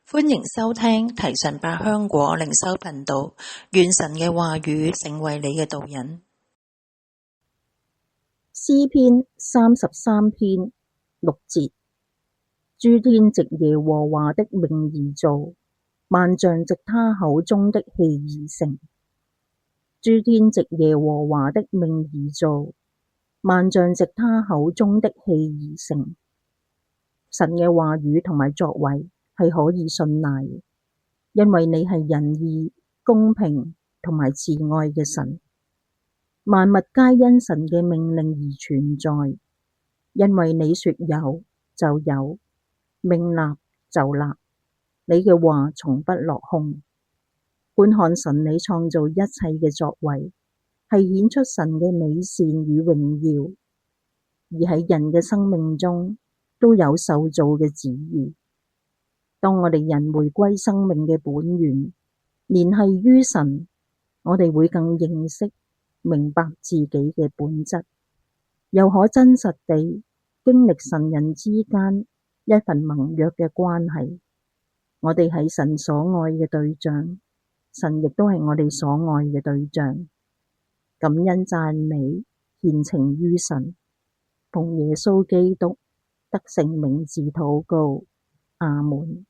歡迎收聽提神百香果靈修頻道，願神嘅話語成為你嘅導引。詩篇33篇6節，諸天藉耶和華的名而造，萬象藉他口中的氣而成。諸天藉耶和華的名而造，萬象藉他口中的氣而成。神嘅話語同埋作為係可以信賴嘅，因為你係仁義、公平同埋慈愛嘅神。萬物皆因神嘅命令而存在，因為你說有就有，命立就立，你嘅話從不落空。觀看神你創造一切嘅作為，係顯出神嘅美善與榮耀，而喺人嘅生命中都有受造嘅旨意。當我哋人回歸生命嘅本源，聯繫於神，我哋會更認識、明白自己嘅本質，又可真實地經歷神人之間一份盟約嘅關係。我哋係神所愛嘅對象，神亦都係我哋所愛嘅對象。感恩讚美獻呈於神，奉耶穌基督得勝名字禱告，阿門。